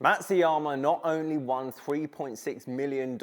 Matsuyama not only won $3.6 million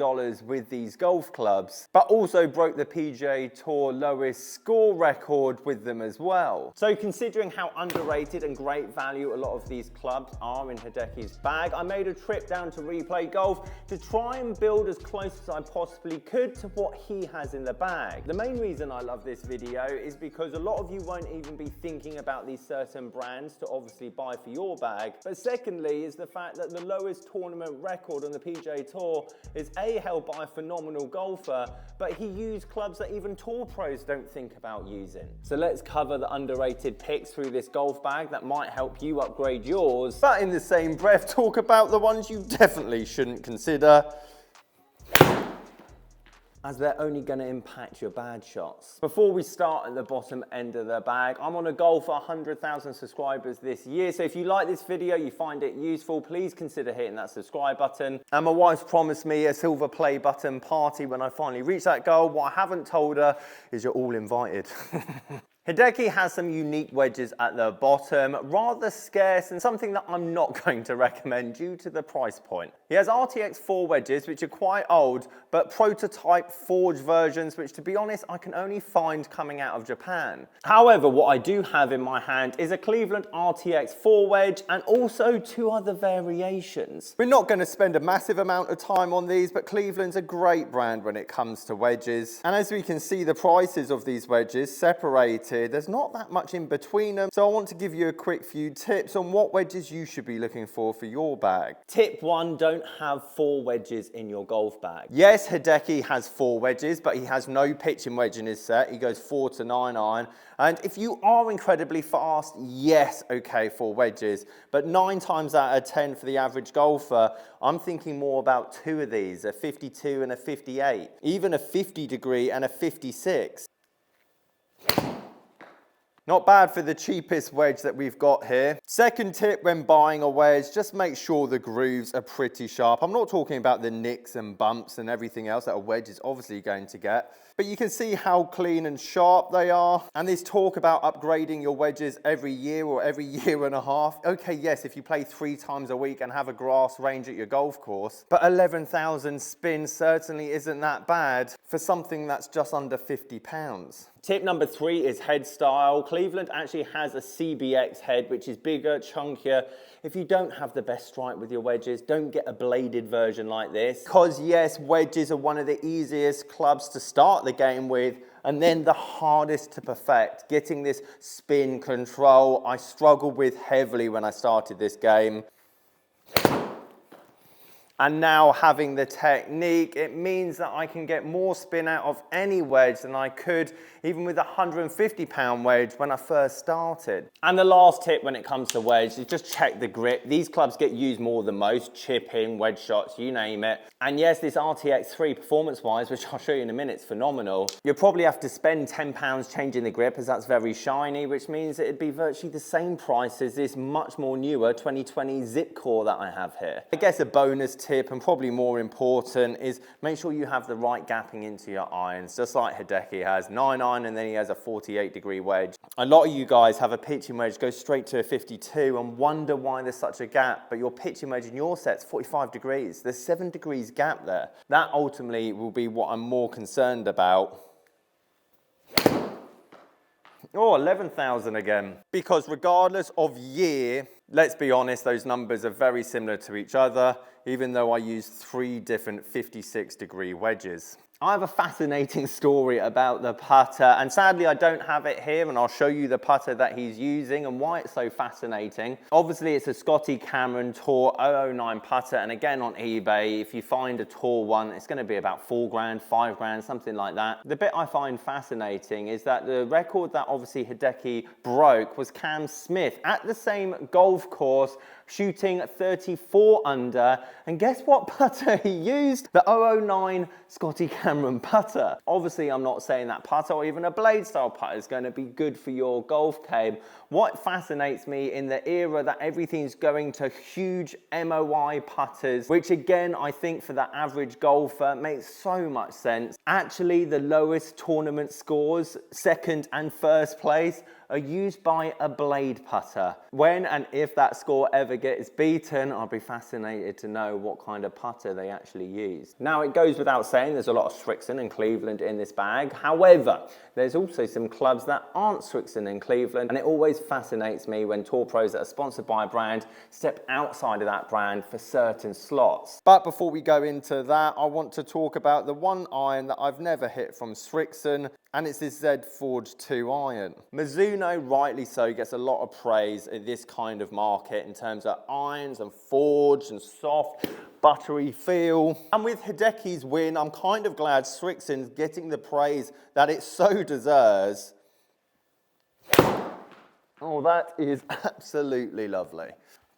with these golf clubs, but also broke the PGA Tour lowest score record with them as well. So considering how underrated and great value a lot of these clubs are in Hideki's bag, I made a trip down to Replay Golf to try and build as close as I possibly could to what he has in the bag. The main reason I love this video is because a lot of you won't even be thinking about these certain brands to obviously buy for your bag, but secondly is the fact that the lowest tournament record on the PGA Tour is held by a phenomenal golfer, but he used clubs that even tour pros don't think about using. So let's cover the underrated picks through this golf bag that might help you upgrade yours, but in the same breath talk about the ones you definitely shouldn't consider, as they're only going to impact your bad shots. Before we start at the bottom end of the bag, I'm on a goal for 100,000 subscribers this year, so if you like this video, you find it useful, please consider hitting that subscribe button. And my wife's promised me a silver play button party when I finally reach that goal. What I haven't told her is you're all invited. Hideki has some unique wedges at the bottom, rather scarce and something that I'm not going to recommend due to the price point. He has RTX 4 wedges, which are quite old, but prototype forged versions, which to be honest, I can only find coming out of Japan. However, what I do have in my hand is a Cleveland RTX 4 wedge and also 2 other variations. We're not going to spend a massive amount of time on these, but Cleveland's a great brand when it comes to wedges. And as we can see, the prices of these wedges separated. There's not that much in between them, so I want to give you a quick few tips on what wedges you should be looking for your bag. Tip 1, don't have 4 wedges in your golf bag. Yes, Hideki has 4 wedges, but he has no pitching wedge in his set. He goes 4 to 9 iron. And if you are incredibly fast, yes, okay, 4 wedges. But 9 times out of 10 for the average golfer, I'm thinking more about 2 of these, a 52 and a 58, even a 50 degree and a 56. Not bad for the cheapest wedge that we've got here. Second tip when buying a wedge, just make sure the grooves are pretty sharp. I'm not talking about the nicks and bumps and everything else that a wedge is obviously going to get, but you can see how clean and sharp they are. And this talk about upgrading your wedges every year or every year and a half. Okay, yes, if you play 3 times a week and have a grass range at your golf course, but 11,000 spins certainly isn't that bad for something that's just under 50 pounds. Tip number 3 is head style. Cleveland actually has a CBX head, which is bigger, chunkier. If you don't have the best strike with your wedges, don't get a bladed version like this. Because yes, wedges are one of the easiest clubs to start the game with, and then the hardest to perfect. Getting this spin control, I struggled with heavily when I started this game. And now having the technique, it means that I can get more spin out of any wedge than I could even with a 150-pound wedge when I first started. And the last tip when it comes to wedge is just check the grip. These clubs get used more than most, chipping, wedge shots, you name it. And yes, this RTX 3 performance-wise, which I'll show you in a minute, is phenomenal. You'll probably have to spend £10 changing the grip as that's very shiny, which means it'd be virtually the same price as this much more newer 2020 Zip Core that I have here. I guess a bonus tip, and probably more important, is make sure you have the right gapping into your irons, just like Hideki has 9 iron and then he has a 48-degree wedge. A lot of you guys have a pitching wedge go straight to a 52 and wonder why there's such a gap, but your pitching wedge in your set's 45 degrees. There's 7 degrees gap there. That ultimately will be what I'm more concerned about. Oh, 11,000 again. Because regardless of year, let's be honest, those numbers are very similar to each other, even though I used 3 different 56-degree wedges. I have a fascinating story about the putter, and sadly I don't have it here, and I'll show you the putter that he's using and why it's so fascinating. Obviously it's a Scotty Cameron Tour 009 putter, and again on eBay, if you find a Tour one, it's going to be about 4 grand, 5 grand, something like that. The bit I find fascinating is that the record that obviously Hideki broke was Cam Smith at the same golf course, shooting 34 under, and guess what putter he used? The 009 Scotty Cameron putter. Obviously I'm not saying that putter or even a blade style putter is going to be good for your golf game. What fascinates me in the era that everything's going to huge MOI putters, which again I think for the average golfer makes so much sense. Actually the lowest tournament scores, second and first place, are used by a blade putter. When and if that score ever gets beaten, I'll be fascinated to know what kind of putter they actually use. Now, it goes without saying there's a lot of Srixon and Cleveland in this bag. However, there's also some clubs that aren't Srixon and Cleveland, and it always fascinates me when tour pros that are sponsored by a brand step outside of that brand for certain slots. But before we go into that, I want to talk about the one iron that I've never hit from Srixon, and it's this Z Forge 2 iron. Mizuno, rightly so, gets a lot of praise in this kind of market in terms of irons and forged and soft, buttery feel. And with Hideki's win, I'm kind of glad Srixon's getting the praise that it so deserves. Oh, that is absolutely lovely.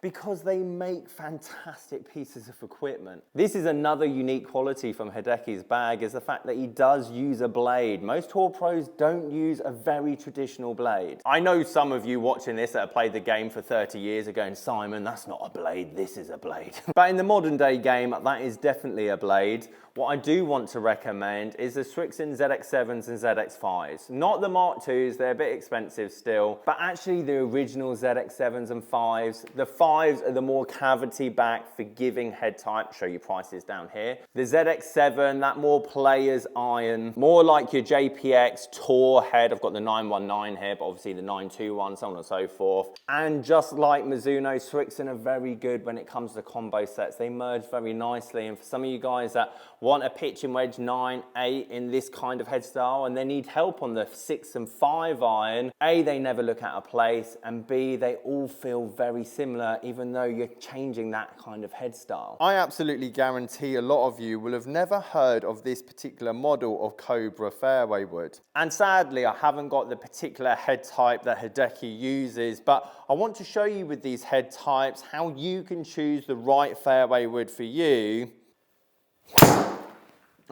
Because they make fantastic pieces of equipment. This is another unique quality from Hideki's bag, is the fact that he does use a blade. Most tour pros don't use a very traditional blade. I know some of you watching this that have played the game for 30 years are going, Simon, that's not a blade, this is a blade. But in the modern day game, that is definitely a blade. What I do want to recommend is the Srixon ZX7s and ZX5s. Not the Mark IIs, they're a bit expensive still, but actually the original ZX7s and 5s. The 5s are the more cavity-backed, forgiving head type. Show you prices down here. The ZX7, that more player's iron, more like your JPX Tour head. I've got the 919 here, but obviously the 921, so on and so forth. And just like Mizuno, Srixon are very good when it comes to combo sets. They merge very nicely, and for some of you guys that want a pitch and wedge 9, 8 in this kind of head style, and they need help on the 6 and 5 iron, A, they never look out of place, and B, they all feel very similar, even though you're changing that kind of head style. I absolutely guarantee a lot of you will have never heard of this particular model of Cobra fairway wood. And sadly, I haven't got the particular head type that Hideki uses, but I want to show you with these head types how you can choose the right fairway wood for you.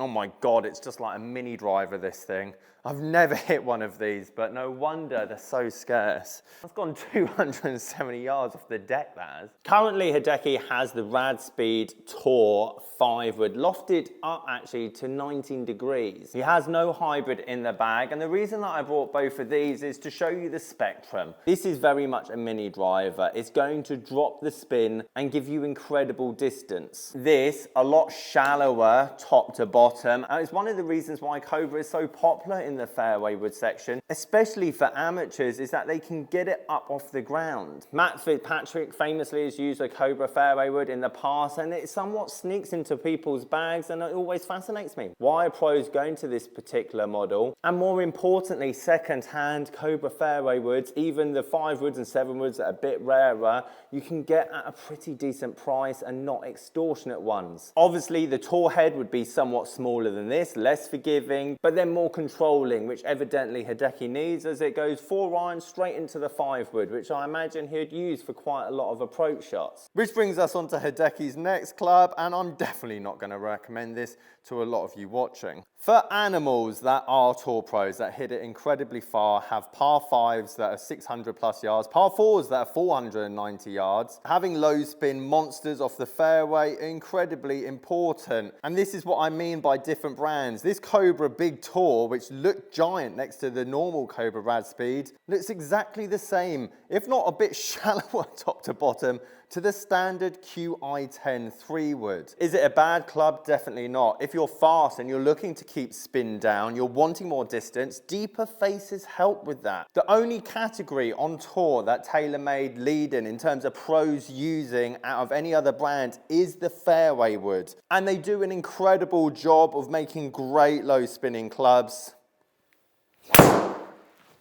Oh my God, it's just like a mini driver, this thing. I've never hit one of these, but no wonder they're so scarce. I've gone 270 yards off the deck, that has. Currently, Hideki has the Rad Speed Tour 5 wood, lofted up actually to 19 degrees. He has no hybrid in the bag, and the reason that I brought both of these is to show you the spectrum. This is very much a mini driver. It's going to drop the spin and give you incredible distance. This, a lot shallower top to bottom, and it's one of the reasons why Cobra is so popular in the fairway wood section, especially for amateurs, is that they can get it up off the ground. Matt Fitzpatrick famously has used a Cobra fairway wood in the past, and it somewhat sneaks into people's bags, and it always fascinates me. Why are pros going to this particular model? And more importantly, second-hand Cobra fairway woods, even the 5 woods and 7 woods that are a bit rarer, you can get at a pretty decent price and not extortionate ones. Obviously, the tour head would be somewhat smaller than this, less forgiving, but then more controlling, which evidently Hideki needs, as it goes 4 iron straight into the 5 wood, which I imagine he'd use for quite a lot of approach shots. Which brings us on to Hideki's next club, and I'm definitely not going to recommend this to a lot of you watching. For animals that are tour pros that hit it incredibly far, have par 5s that are 600 plus yards, par 4s that are 490 yards, having low spin monsters off the fairway, incredibly important. And this is what I mean by different brands. This Cobra Big Tour, which looked giant next to the normal Cobra Rad Speed, looks exactly the same, if not a bit shallower top to bottom, to the standard QI10 3 wood. Is it a bad club? Definitely not. If you're fast and you're looking to keep spin down, you're wanting more distance, deeper faces help with that. The only category on tour that TaylorMade lead in terms of pros using out of any other brand is the fairway wood. And they do an incredible job of making great low spinning clubs.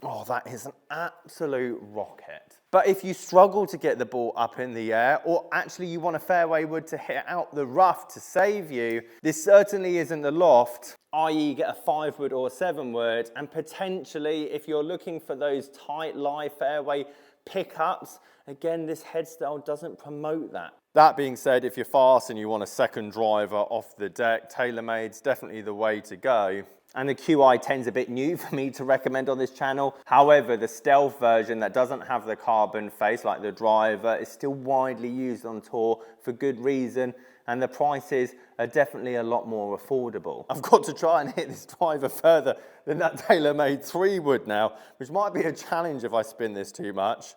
Oh, that is an absolute rocket. But if you struggle to get the ball up in the air, or actually you want a fairway wood to hit out the rough to save you, this certainly isn't the loft, i.e. get a 5 wood or a 7 wood, and potentially if you're looking for those tight lie fairway pickups, again, this head style doesn't promote that. That being said, if you're fast and you want a second driver off the deck, TaylorMade's definitely the way to go. And the QI10 is a bit new for me to recommend on this channel. However, the stealth version that doesn't have the carbon face like the driver is still widely used on tour for good reason. And the prices are definitely a lot more affordable. I've got to try and hit this driver further than that TaylorMade 3 would now, which might be a challenge if I spin this too much.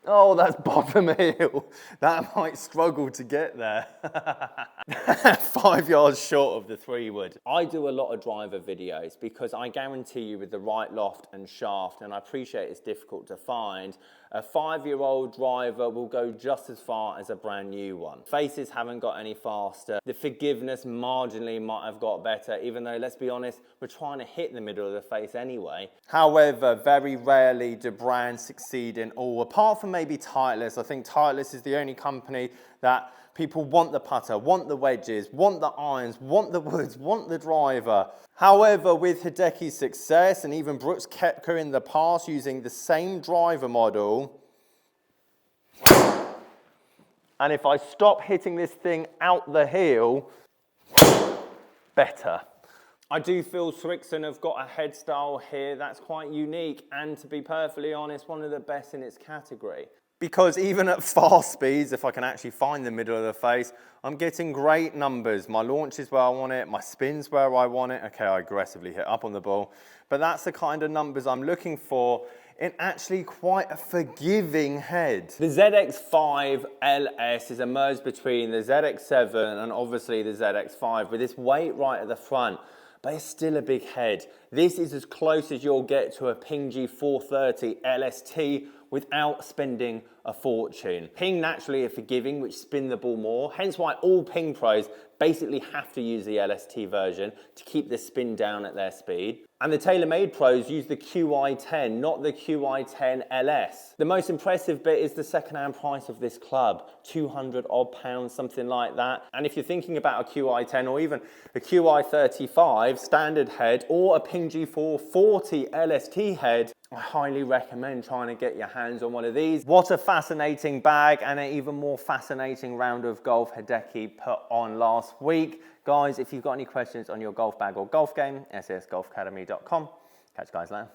Oh, that's bottom heel. That might struggle to get there. 5 yards short of the 3 wood. I do a lot of driver videos because I guarantee you with the right loft and shaft, and I appreciate it's difficult to find, a 5-year-old driver will go just as far as a brand new one. Faces haven't got any faster. The forgiveness marginally might have got better, even though, let's be honest, we're trying to hit the middle of the face anyway. However, very rarely do brands succeed in all, apart from maybe Titleist. I think Titleist is the only company that people want the putter, want the wedges, want the irons, want the woods, want the driver. However, with Hideki's success, and even Brooks Koepka in the past using the same driver model, and if I stop hitting this thing out the heel, better. I do feel Srixon have got a head style here that's quite unique, and to be perfectly honest, one of the best in its category. Because even at fast speeds, if I can actually find the middle of the face, I'm getting great numbers. My launch is where I want it, my spin's where I want it. Okay, I aggressively hit up on the ball, but that's the kind of numbers I'm looking for in actually quite a forgiving head. The ZX5 LS is a merge between the ZX7 and obviously the ZX5 with this weight right at the front, but it's still a big head. This is as close as you'll get to a Ping G430 LST without spending a fortune. Ping naturally are forgiving, which spin the ball more, hence why all Ping pros basically have to use the LST version to keep the spin down at their speed. And the TaylorMade pros use the QI10, not the QI10 LS. The most impressive bit is the second-hand price of this club, 200 odd pounds, something like that. And if you're thinking about a QI10 or even a QI35 standard head or a Ping G440 LST head, I highly recommend trying to get your hands on one of these. What a fascinating bag, and an even more fascinating round of golf Hideki put on last week. Guys, if you've got any questions on your golf bag or golf game, sasgolfacademy.com. Catch you guys later.